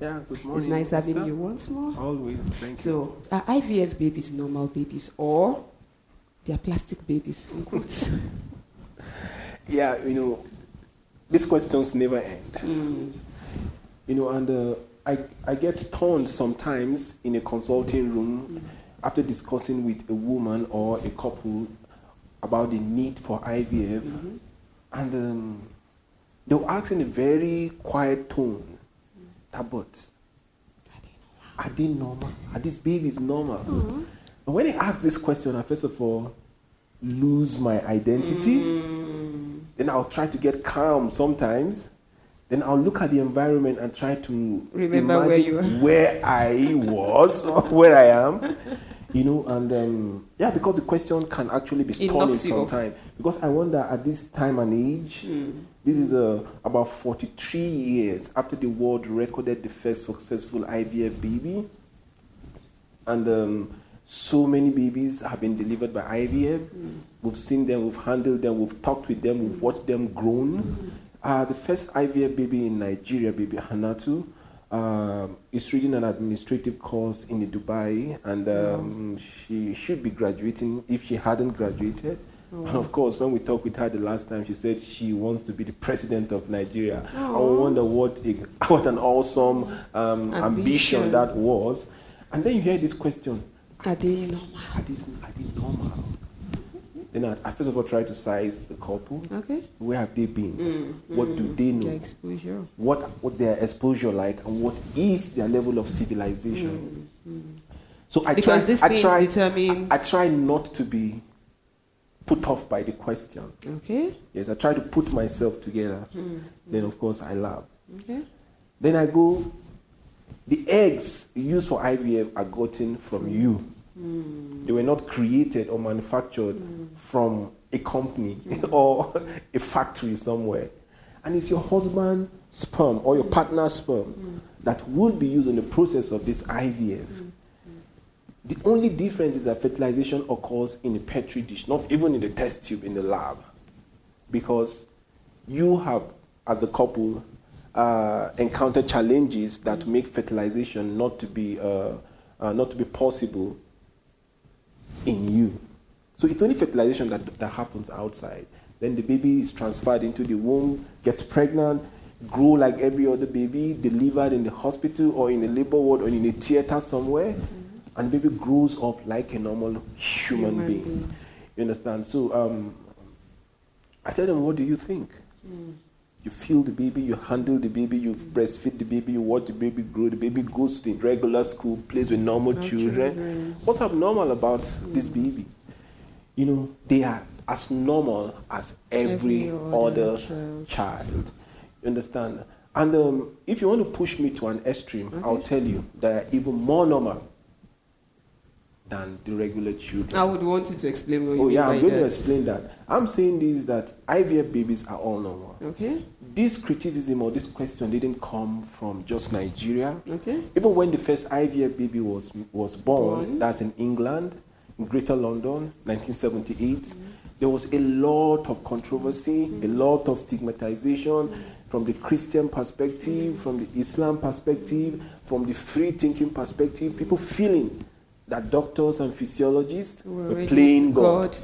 Yeah, good morning. It's nice having you once more. Always, thank you. So, are IVF babies normal babies or they are plastic babies, in quotes? Yeah, these questions never end. And I get stunned sometimes in a consulting room after discussing with a woman or a couple about the need for IVF, and they'll ask in a very quiet tone, but are they normal? Are these babies normal? And when I ask this question, I first of all lose my identity. Then I'll try to get calm sometimes. Then I'll look at the environment and try to remember where you are, where I was or where I am. Because the question can actually be stunning sometimes. Because I wonder at this time and age, this is about 43 years after the world recorded the first successful IVF baby. And so many babies have been delivered by IVF. We've seen them, we've handled them, we've talked with them, we've watched them grown. The first IVF baby in Nigeria, baby Hanatu, is reading an administrative course in Dubai, and she should be graduating if she hadn't graduated. And of course, when we talked with her the last time, she said she wants to be the president of Nigeria. I wonder what an awesome ambition that was. And then you hear this question: Are they normal? Then I first of all try to size the couple. Okay. Where have they been? What do they know? Their exposure. What's their exposure like, and what is their level of civilization? So I try not to be put off by the question. Okay. Yes, I try to put myself together. Then of course I laugh. Okay. Then I go. The eggs used for IVF are gotten from you. They were not created or manufactured from a company or a factory somewhere. And it's your husband's sperm or your partner's sperm that will be used in the process of this IVF. The only difference is that fertilization occurs in a petri dish, not even in the test tube in the lab. Because you have, as a couple, encountered challenges that make fertilization not to be possible in you. So it's only fertilization that happens outside. Then the baby is transferred into the womb, gets pregnant, grow like every other baby, delivered in the hospital or in a labor ward or in a theater somewhere, and the baby grows up like a normal human being. You understand? So I tell them, what do you think? You feel the baby, you handle the baby, you breastfeed the baby, you watch the baby grow, the baby goes to the regular school, plays with normal children. What's abnormal about this baby? They are as normal as every other child. You understand? And if you want to push me to an extreme, I'll tell you they are even more normal than the regular children. I would want you to explain what you mean by I'm going to explain that. I'm saying this, that IVF babies are all normal. Okay. This criticism or this question didn't come from just Nigeria. Okay. Even when the first IVF baby was born, that's in England, in Greater London, 1978, there was a lot of controversy, a lot of stigmatization from the Christian perspective, from the Islam perspective, from the free-thinking perspective, people feeling that doctors and physiologists were playing God.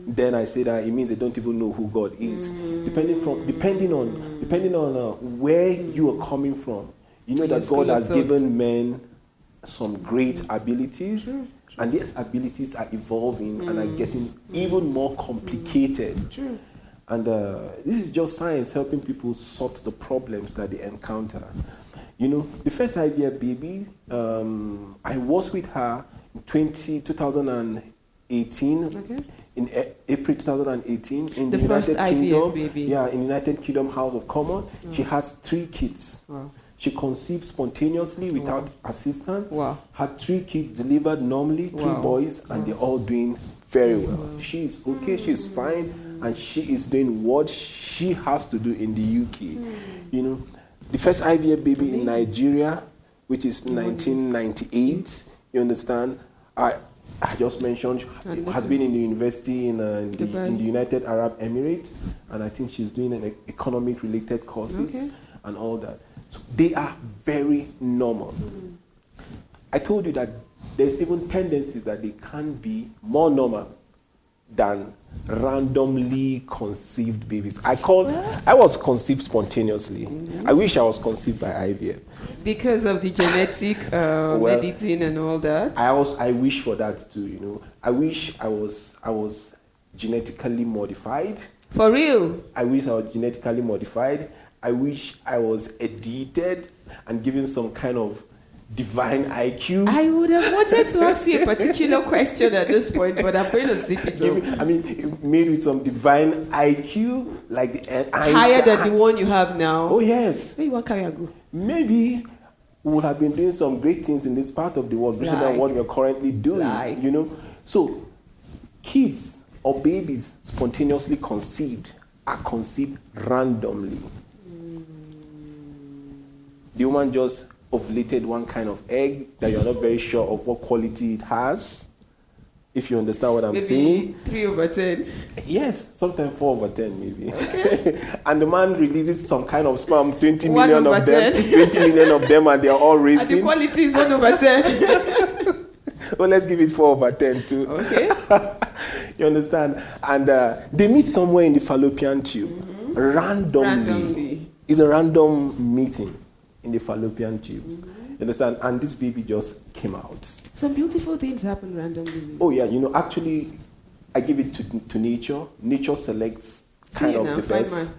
Then I say that it means they don't even know who God is. Depending on where you are coming from, you know that God has given men some great abilities, and these abilities are evolving and are getting even more complicated. And this is just science helping people sort the problems that they encounter. The first IVF baby, I was with her in 2018, in April 2018, in the United Kingdom. Yeah, in United Kingdom House of Commons. She has 3 kids. She conceived spontaneously without assistance. Had 3 kids delivered normally, 3 boys, and they're all doing very well. She is okay, she is fine, and she is doing what she has to do in the UK. The first IVF baby in Nigeria, which is 1998, you understand, I just mentioned, has been in the university in the United Arab Emirates, and I think she's doing an economic-related courses. and all that. So they are very normal. I told you that there's even tendencies that they can be more normal than randomly conceived babies. I was conceived spontaneously. I wish I was conceived by IVF. Because of the genetic editing and all that? I wish for that too, I wish I was genetically modified. For real? I wish I was genetically modified. I wish I was edited and given some kind of divine IQ. I would have wanted to ask you a particular question at this point, but I'm going to zip it up. Made with some divine IQ, like the higher than the one you have now. Oh yes. Maybe you want to carry and go. Maybe we would have been doing some great things in this part of the world, better than what we're currently doing. So kids or babies spontaneously conceived are conceived randomly. The woman just ovulated one kind of egg that you're not very sure of what quality it has, if you understand what I'm saying. 3/10. Yes, sometimes 4/10 maybe. Okay. And the man releases some kind of sperm, 20 million of them, 20 million of them, and they're all racing. And the quality is 1/10. Well, let's give it 4/10 too. Okay. You understand? And they meet somewhere in the fallopian tube. Randomly. It's a random meeting in the fallopian tube. You understand? And this baby just came out. Some beautiful things happen randomly. Oh yeah, actually, I give it to nature. Nature selects the best.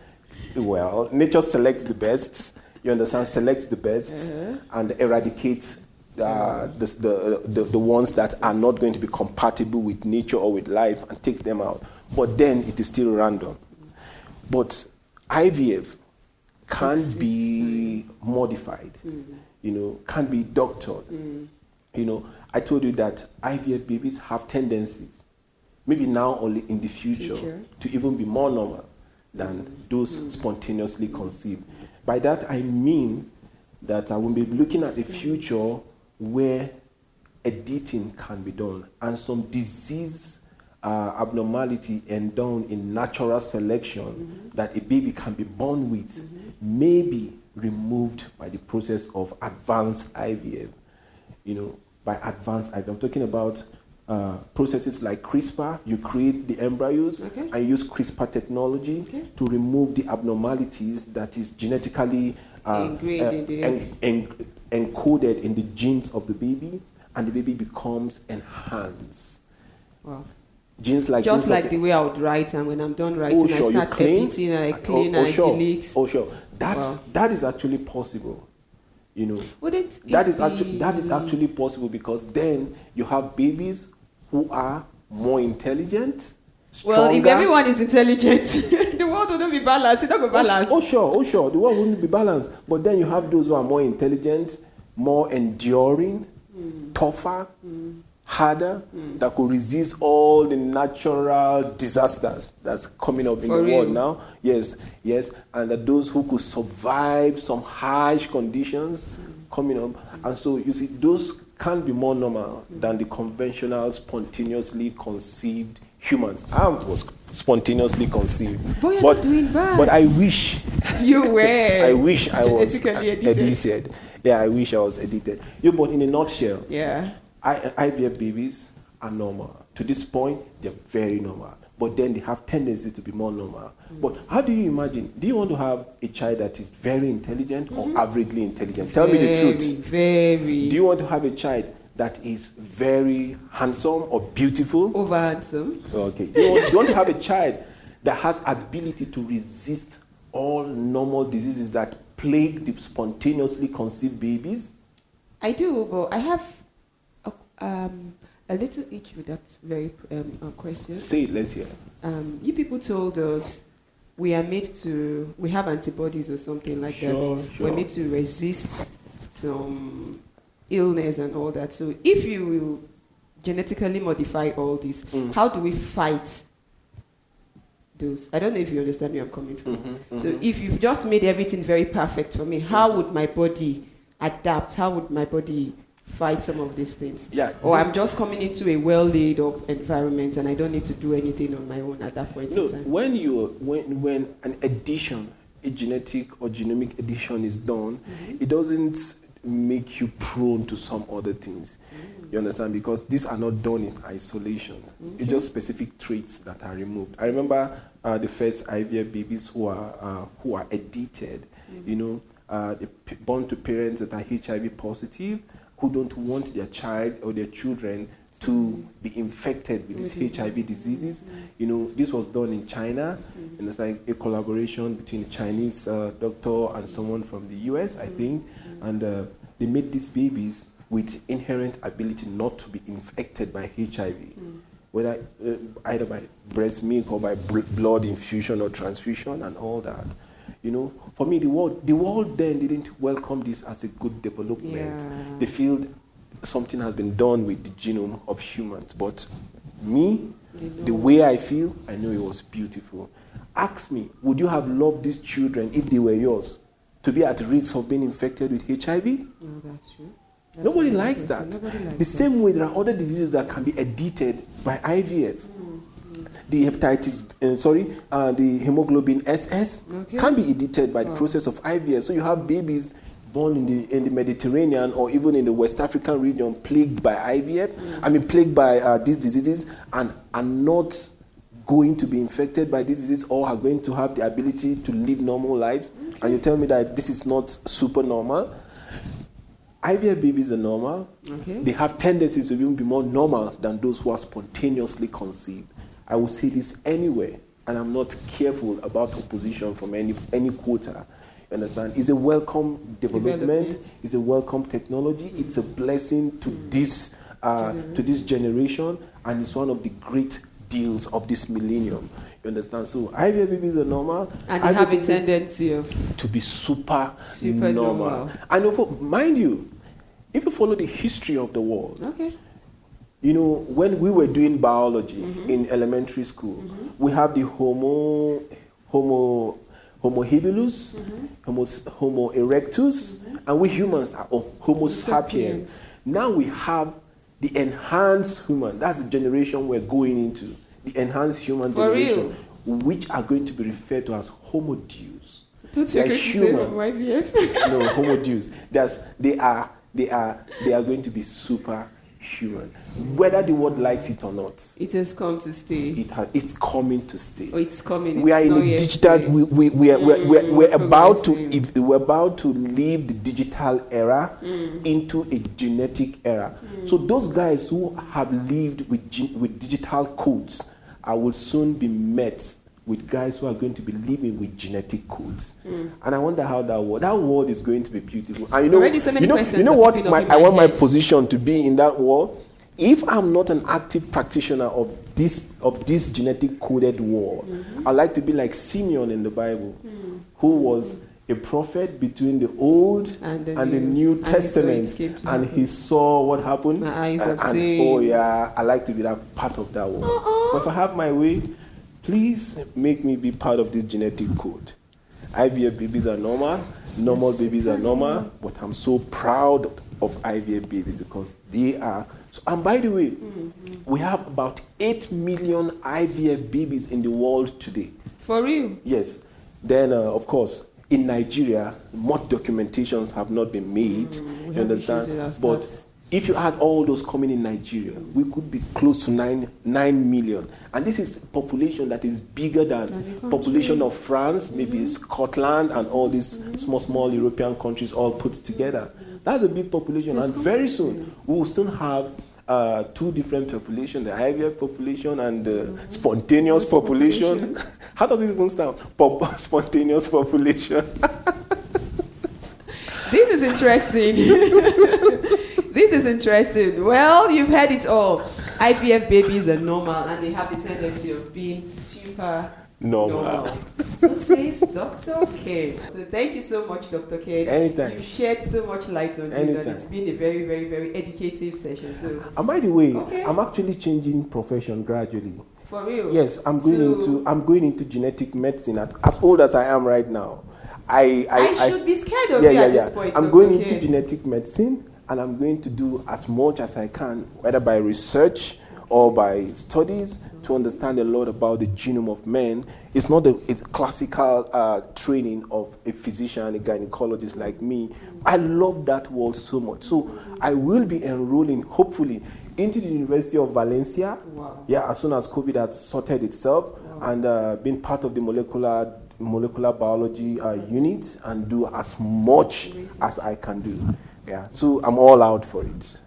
Well, nature selects the best. You understand? Selects the best and eradicates the ones that are not going to be compatible with nature or with life and takes them out. But then it is still random. But IVF can be modified, can be doctored. I told you that IVF babies have tendencies, maybe now or in the future, to even be more normal than those spontaneously conceived. By that I mean that I will be looking at the future where editing can be done and some disease abnormality and done in natural selection that a baby can be born with may be removed by the process of advanced IVF. By advanced IVF, I'm talking about processes like CRISPR. You create the embryos and use CRISPR technology to remove the abnormalities that is genetically encoded in the genes of the baby, and the baby becomes enhanced. Wow. Genes like just like the way I would write, and when I'm done writing, I start editing and I clean and I delete. Oh, sure. That is actually possible. That is actually possible because then you have babies who are more intelligent, stronger. Well, if everyone is intelligent, the world wouldn't be balanced. It's not going to balance. Oh, sure. The world wouldn't be balanced. But then you have those who are more intelligent, more enduring, tougher, harder, that could resist all the natural disasters that's coming up in the world now. Yes. And that those who could survive some harsh conditions coming up. And so, you see, those can be more normal than the conventional, spontaneously conceived humans. I was spontaneously conceived. But you're not doing bad. But I wish you were. I wish I was edited. Yeah, I wish I was edited. But in a nutshell, IVF babies are normal. To this point, they're very normal. But then they have tendencies to be more normal. But how do you imagine? Do you want to have a child that is very intelligent or averagely intelligent? Tell me the truth. Very. Do you want to have a child that is very handsome or beautiful? Over handsome. Okay. You want to have a child that has ability to resist all normal diseases that plague the spontaneously conceived babies? I do, but I have a little itch with that very question. Say it, let's hear. You people told us we have antibodies or something like that. Sure. We're made to resist some illness and all that. So if you will genetically modify all this, how do we fight those? I don't know if you understand where I'm coming from. So if you've just made everything very perfect for me, how would my body adapt? How would my body fight some of these things? Or I'm just coming into a well-laid up environment and I don't need to do anything on my own at that point in time. When an addition a genetic or genomic edition is done, it doesn't make you prone to some other things. You understand? Because these are not done in isolation. It's just specific traits that are removed. I remember the first IVF babies who are edited, born to parents that are HIV positive, who don't want their child or their children to be infected with these HIV diseases. This was done in China, and it's like a collaboration between a Chinese doctor and someone from the US, I think, and they made these babies with inherent ability not to be infected by HIV, whether either by breast milk or by blood infusion or transfusion and all that. For me, the world then didn't welcome this as a good development. Yeah. They feel something has been done with the genome of humans. But me, the way I feel, I know it was beautiful. Ask me, would you have loved these children if they were yours to be at risk of being infected with HIV? No, that's true. Nobody likes that. The same way there are other diseases that can be edited by IVF. The the hemoglobin SS can be edited by the process of IVF. So you have babies born in the Mediterranean or even in the West African region plagued by IVF, plagued by these diseases and are not going to be infected by these diseases or are going to have the ability to live normal lives. And you tell me that this is not super normal. IVF babies are normal. They have tendencies to even be more normal than those who are spontaneously conceived. I will say this anywhere, and I'm not careful about opposition from any quota. You understand? It's a welcome development. It's a welcome technology. It's a blessing to this generation, and it's one of the great deals of this millennium. You understand? So IVF babies are normal, and they have a tendency to be super normal. And mind you, if you follow the history of the world, when we were doing biology in elementary school, we have the Homo habilis, Homo erectus, and we humans are Homo sapiens. Now we have the enhanced human. That's the generation we're going into. The enhanced human generation, which are going to be referred to as Homo deus. That's what you're going to say from IVF? No, Homo deus. They are going to be super human. Whether the world likes it or not. It has come to stay. It's coming to stay. Oh, it's coming. We are in a digital. We're about to leave the digital era into a genetic era. So those guys who have lived with digital codes will soon be met with guys who are going to be living with genetic codes. And I wonder how that world is going to be beautiful. And you know what I want my position to be in that world? If I'm not an active practitioner of this genetic coded world, I'd like to be like Simeon in the Bible, who was a prophet between the Old and the New Testament, and he saw what happened. My eyes have seen. I like to be that part of that world. But if I have my way, please make me be part of this genetic code. IVF babies are normal. Normal babies are normal. But I'm so proud of IVF babies because they are. So, and by the way, we have about 8 million IVF babies in the world today. For real? Yes. Then, of course, in Nigeria, more documentations have not been made. You understand? But if you add all those coming in Nigeria, we could be close to 9 million. And this is population that is bigger than population of France, maybe Scotland, and all these small European countries all put together. That's a big population. And very soon, we will soon have two different populations, the IVF population and the spontaneous population. How does it even sound? Spontaneous population. This is interesting. This is interesting. Well, you've heard it all. IVF babies are normal and they have the tendency of being super normal. So says Dr. K. So thank you so much, Dr. K. Anytime. You've shed so much light on this and it's been a very, very, very educative session. So, and by the way, I'm actually changing profession gradually. For real? Yes, I'm going into genetic medicine as old as I am right now. I should be scared of you at this point. I'm going into genetic medicine. And I'm going to do as much as I can, whether by research or by studies, to understand a lot about the genome of men. It's not a classical training of a physician, a gynecologist like me. I love that world so much. So I will be enrolling, hopefully, into the University of Valencia. Wow. Yeah, as soon as COVID has sorted itself, and being part of the molecular biology unit, and do as much as I can do. Yeah, so I'm all out for it.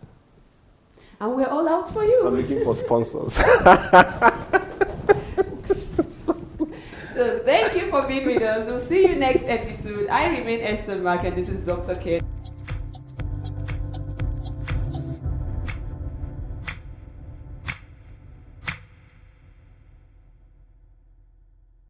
And we're all out for you. I'm looking for sponsors. So thank you for being with us. We'll see you next episode. I remain Esther Mark, and this is Dr. Ken.